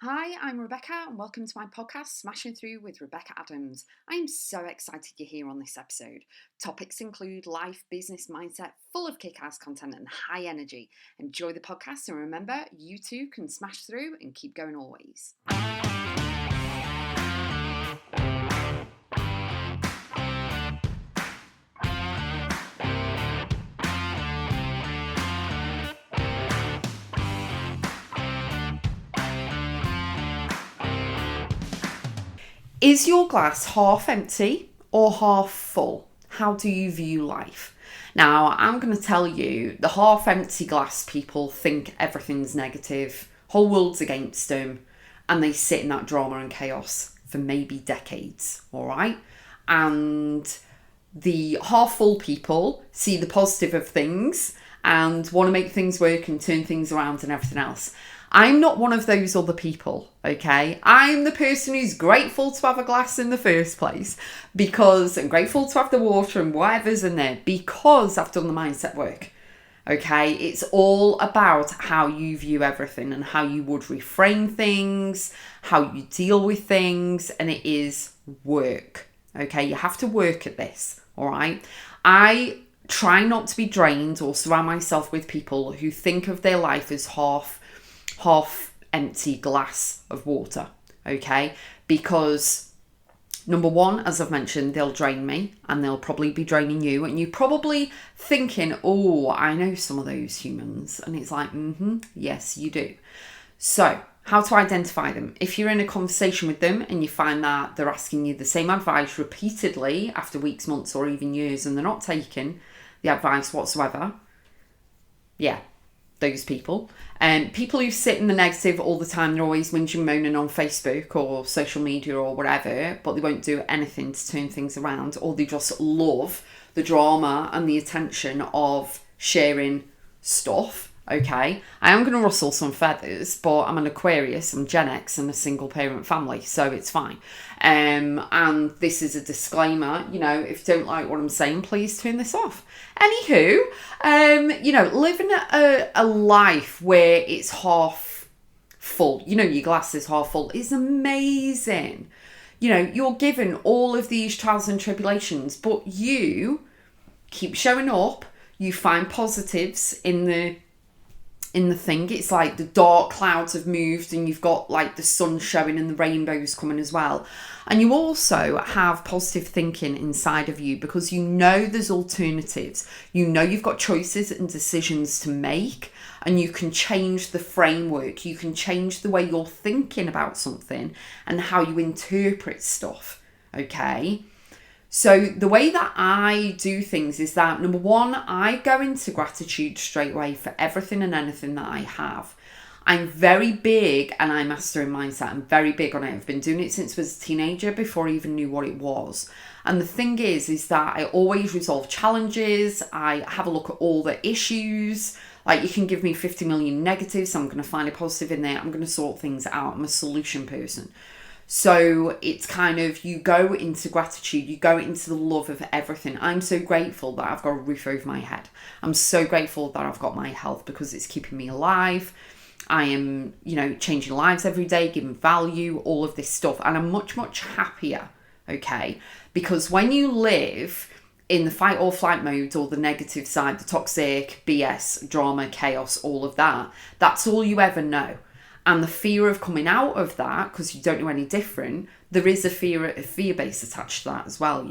Hi, I'm Rebecca, and welcome to my podcast, Smashing Through with Rebecca.x. I am so excited you're here on this episode. Topics include life, business, mindset, full of kick-ass content and high energy. Enjoy the podcast, and remember, you too can smash through and keep going always. Is your glass half empty or half full? How do you view life? Now, I'm going to tell you, the half empty glass people think everything's negative, whole world's against them, and they sit in that drama and chaos for maybe decades, all right? And the half full people see the positive of things and want to make things work and turn things around and everything else. I'm not one of those other people, okay? I'm the person who's grateful to have a glass in the first place because I'm grateful to have the water and whatever's in there because I've done the mindset work, okay? It's all about how you view everything and how you would reframe things, how you deal with things, and it is work, okay? You have to work at this, all right? I try not to be drained or surround myself with people who think of their life as half empty glass of water, okay? Because number one, as I've mentioned, they'll drain me and they'll probably be draining you, and you're probably thinking, oh, I know some of those humans, and it's like, yes, you do. So how to identify them? If you're in a conversation with them and you find that they're asking you the same advice repeatedly after weeks, months, or even years, and they're not taking the advice whatsoever, yeah, those people. People who sit in the negative all the time, they're always whinging, moaning on Facebook or social media or whatever, but they won't do anything to turn things around, or they just love the drama and the attention of sharing stuff, okay? I am going to rustle some feathers, but I'm an Aquarius, I'm Gen X and a single parent family, so it's fine. And this is a disclaimer, if you don't like what I'm saying, please turn this off. Anywho, living a life where it's half full, your glass is half full, is amazing. You're given all of these trials and tribulations, but you keep showing up, you find positives in the thing. It's like the dark clouds have moved and you've got like the sun showing and the rainbows coming as well. And you also have positive thinking inside of you because there's alternatives. You've got choices and decisions to make, and you can change the framework. You can change the way you're thinking about something and how you interpret stuff, okay? So the way that I do things is that, number one, I go into gratitude straight away for everything and anything that I have. I'm very big, and I master in mindset. I'm very big on it. I've been doing it since I was a teenager, before I even knew what it was. And the thing is that I always resolve challenges. I have a look at all the issues. Like, you can give me 50 million negatives, I'm going to find a positive in there. I'm going to sort things out. I'm a solution person. So it's kind of, you go into gratitude, you go into the love of everything. I'm so grateful that I've got a roof over my head. I'm so grateful that I've got my health because it's keeping me alive. I am, changing lives every day, giving value, all of this stuff. And I'm much, much happier, okay? Because when you live in the fight or flight mode, or the negative side, the toxic, BS, drama, chaos, all of that, that's all you ever know. And the fear of coming out of that, because you don't know any different, there is a fear base attached to that as well,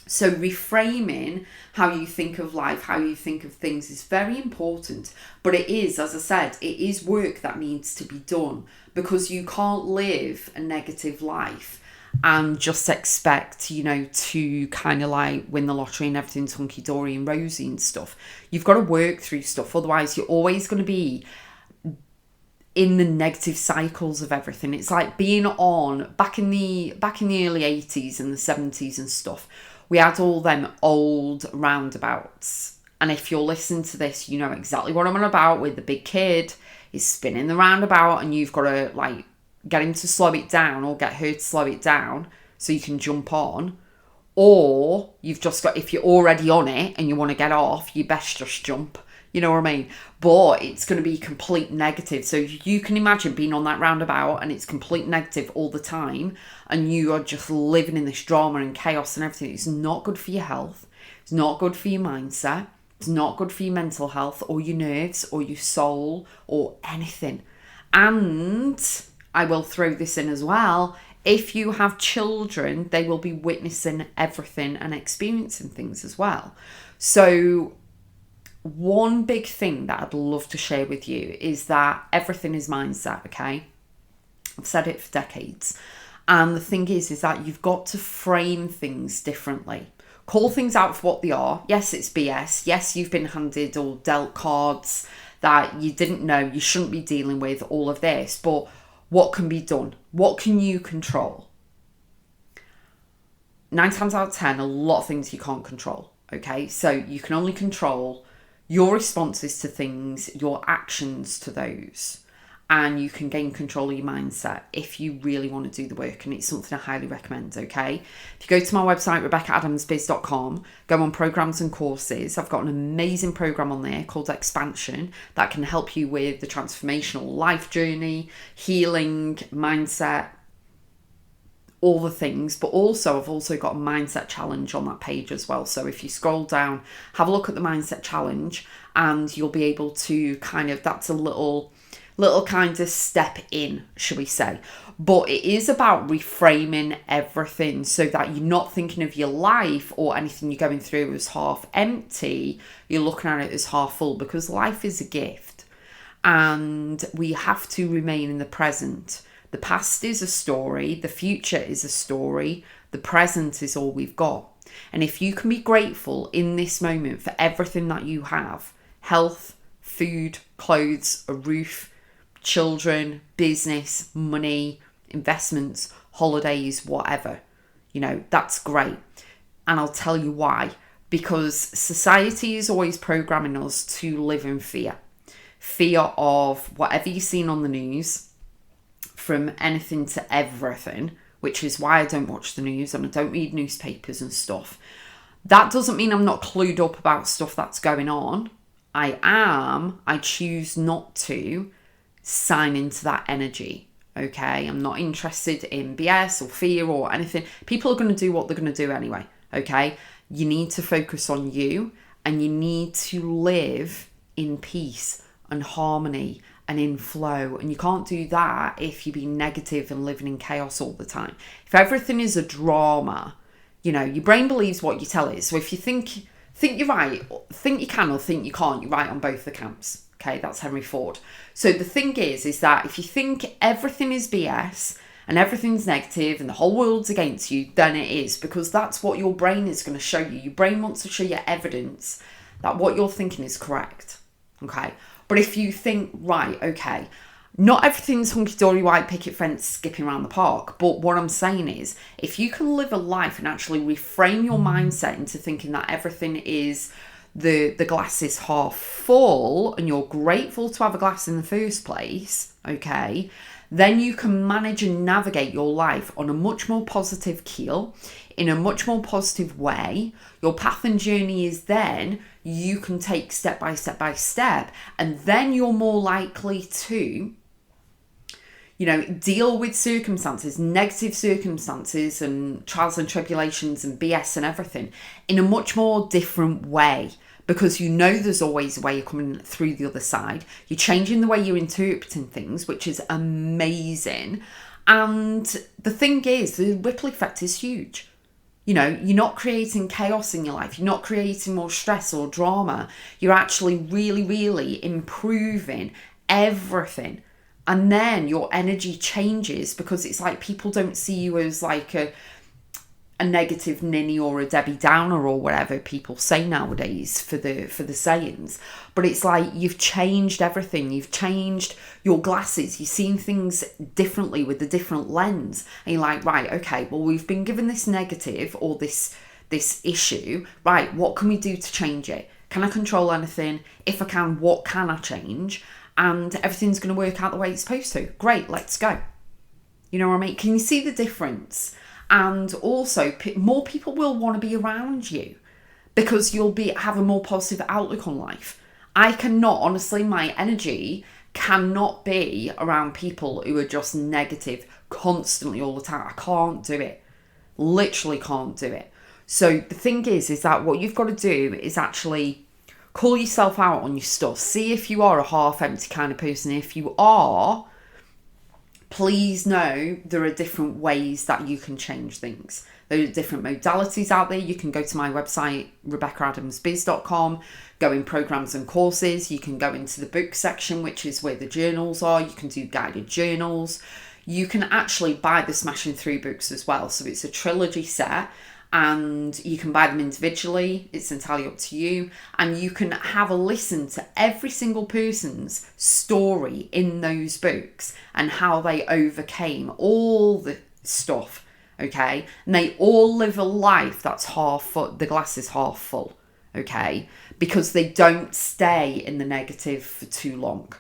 So reframing how you think of life, how you think of things is very important. But it is, as I said, it is work that needs to be done, because you can't live a negative life and just expect, to kind of like win the lottery and everything's hunky-dory and rosy and stuff. You've got to work through stuff. Otherwise, you're always going to be in the negative cycles of everything. It's like being on back in the early 80s and the 70s and stuff. We had all them old roundabouts, and if you're listening to this, you know exactly what I'm on about, with the big kid is spinning the roundabout and you've got to like get him to slow it down or get her to slow it down so you can jump on. Or you've just got, if you're already on it and you want to get off, you best just jump. You know what I mean? But it's going to be complete negative. So you can imagine being on that roundabout and it's complete negative all the time, and you are just living in this drama and chaos and everything. It's not good for your health. It's not good for your mindset. It's not good for your mental health or your nerves or your soul or anything. And I will throw this in as well. If you have children, they will be witnessing everything and experiencing things as well. So one big thing that I'd love to share with you is that everything is mindset, okay? I've said it for decades. And the thing is that you've got to frame things differently. Call things out for what they are. Yes, it's BS. Yes, you've been handed or dealt cards that you didn't know you shouldn't be dealing with, all of this. But what can be done? What can you control? 9 times out of 10, a lot of things you can't control, okay? So you can only control your responses to things, your actions to those, and you can gain control of your mindset if you really want to do the work, and it's something I highly recommend, okay? If you go to my website, Rebecca.x, go on programs and courses, I've got an amazing program on there called Expansion that can help you with the transformational life journey, healing, mindset, all the things. But also I've also got a mindset challenge on that page as well. So if you scroll down, have a look at the mindset challenge, and you'll be able to that's a little kind of step in, shall we say. But it is about reframing everything so that you're not thinking of your life or anything you're going through as half empty. You're looking at it as half full, because life is a gift and we have to remain in the present. The past is a story, the future is a story, the present is all we've got. And if you can be grateful in this moment for everything that you have, health, food, clothes, a roof, children, business, money, investments, holidays, whatever, that's great. And I'll tell you why. Because society is always programming us to live in fear. Fear of whatever you've seen on the news, from anything to everything, which is why I don't watch the news and I don't read newspapers and stuff. That doesn't mean I'm not clued up about stuff that's going on. I choose not to sign into that energy, okay? I'm not interested in BS or fear or anything. People are going to do what they're going to do anyway, okay? You need to focus on you, and you need to live in peace and harmony and in flow. And you can't do that if you're being negative and living in chaos all the time. If everything is a drama, your brain believes what you tell it. So if you think you're right, think you can or think you can't, you're right on both the camps. Okay, that's Henry Ford. So the thing is that if you think everything is BS and everything's negative and the whole world's against you, then it is, because that's what your brain is going to show you. Your brain wants to show you evidence that what you're thinking is correct. Okay. But if you think, right, okay, not everything's hunky-dory white picket fence skipping around the park. But what I'm saying is, if you can live a life and actually reframe your mindset into thinking that everything is the glass is half full and you're grateful to have a glass in the first place, okay, then you can manage and navigate your life on a much more positive keel, in a much more positive way. Your path and journey is then you can take step by step by step, and then you're more likely to deal with circumstances, negative circumstances and trials and tribulations and BS and everything in a much more different way, because there's always a way you're coming through the other side. You're changing the way you're interpreting things, which is amazing. And the thing is, the ripple effect is huge. You're not creating chaos in your life. You're not creating more stress or drama. You're actually really, really improving everything. And then your energy changes, because it's like people don't see you as like a negative ninny or a Debbie Downer or whatever people say nowadays for the sayings. But it's like you've changed everything. You've changed your glasses. You've seen things differently with a different lens. And you're like, right, okay, well, we've been given this negative or this issue. Right, what can we do to change it? Can I control anything? If I can, what can I change? And everything's going to work out the way it's supposed to. Great, let's go. You know what I mean? Can you see the difference? And also, more people will want to be around you because you'll have a more positive outlook on life. I cannot, honestly, my energy cannot be around people who are just negative constantly all the time. I can't do it. Literally can't do it. So the thing is that what you've got to do is actually call yourself out on your stuff. See if you are a half empty kind of person. If you are, please know there are different ways that you can change things. There are different modalities out there. You can go to my website, Rebecca.x, go in programs and courses. You can go into the book section, which is where the journals are. You can do guided journals. You can actually buy the Smashing Through books as well. So it's a trilogy set, and you can buy them individually. It's entirely up to you. And you can have a listen to every single person's story in those books and how they overcame all the stuff, okay? And they all live a life that's half full. The glass is half full, okay? Because they don't stay in the negative for too long.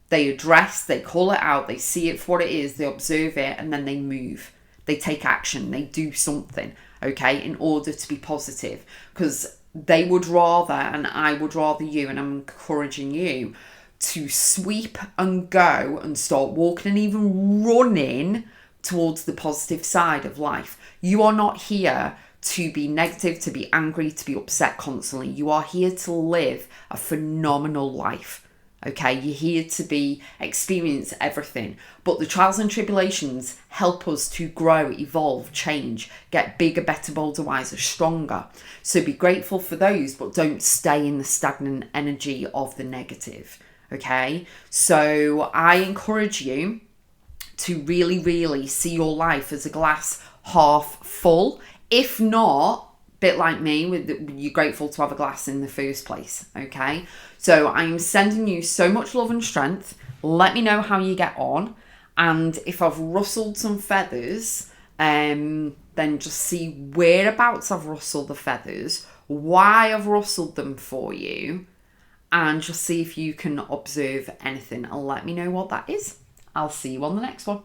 They address, they call it out, they see it for what it is, they observe it, and then they move. They take action, they do something, okay, in order to be positive. Because they would rather, and I would rather you, and I'm encouraging you, to sweep and go and start walking and even running towards the positive side of life. You are not here to be negative, to be angry, to be upset constantly. You are here to live a phenomenal life. Okay, you're here to experience everything. But the trials and tribulations help us to grow, evolve, change, get bigger, better, bolder, wiser, stronger. So be grateful for those, but don't stay in the stagnant energy of the negative. Okay, so I encourage you to really, really see your life as a glass half full. If not, bit like me, you're grateful to have a glass in the first place, okay? So I'm sending you so much love and strength. Let me know how you get on. And if I've rustled some feathers, then just see whereabouts I've rustled the feathers, why I've rustled them for you, and just see if you can observe anything and let me know what that is. I'll see you on the next one.